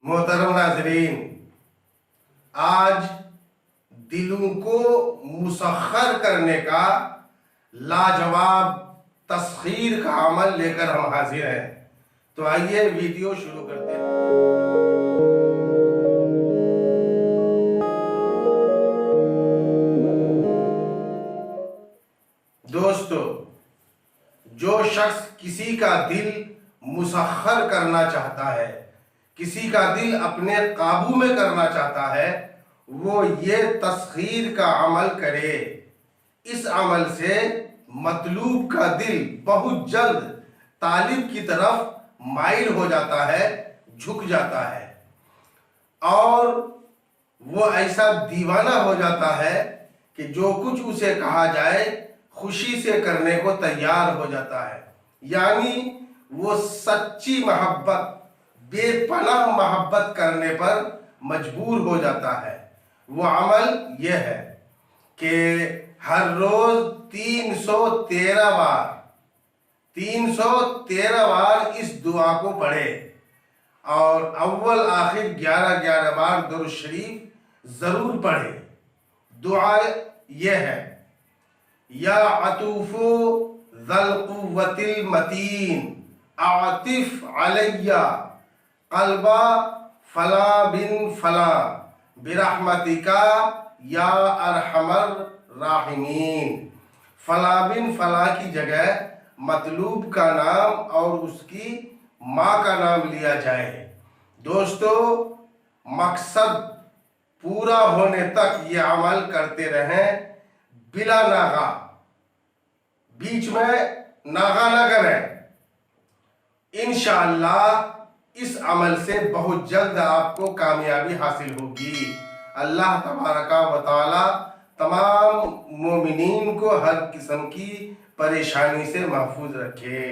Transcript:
محترم ناظرین، آج دلوں کو مسخر کرنے کا لاجواب تسخیر کا عمل لے کر ہم حاضر ہیں۔ تو آئیے ویڈیو شروع کرتے ہیں۔ دوستو، جو شخص کسی کا دل مسخر کرنا چاہتا ہے، کسی کا دل اپنے قابو میں کرنا چاہتا ہے، وہ یہ تسخیر کا عمل کرے۔ اس عمل سے مطلوب کا دل بہت جلد طالب کی طرف مائل ہو جاتا ہے، جھک جاتا ہے، اور وہ ایسا دیوانہ ہو جاتا ہے کہ جو کچھ اسے کہا جائے خوشی سے کرنے کو تیار ہو جاتا ہے۔ یعنی وہ سچی محبت، بے پناہ محبت کرنے پر مجبور ہو جاتا ہے۔ وہ عمل یہ ہے کہ ہر روز 313 بار اس دعا کو پڑھے، اور اول آخر 11 بار درود شریف ضرور پڑھے۔ دعا یہ ہے: یا عطوف ذی القوۃ المتین اعطف علی قلب فلاں بن فلاں برحمتک یا ارحم الراحمین۔ فلاں بن فلاں کی جگہ مطلوب کا نام اور اس کی ماں کا نام لیا جائے۔ دوستو، مقصد پورا ہونے تک یہ عمل کرتے رہیں بلا ناغہ، بیچ میں ناغہ نہ کریں۔ انشاءاللہ اس عمل سے بہت جلد آپ کو کامیابی حاصل ہوگی۔ اللہ تبارک و تعالی تمام مومنین کو ہر قسم کی پریشانی سے محفوظ رکھے۔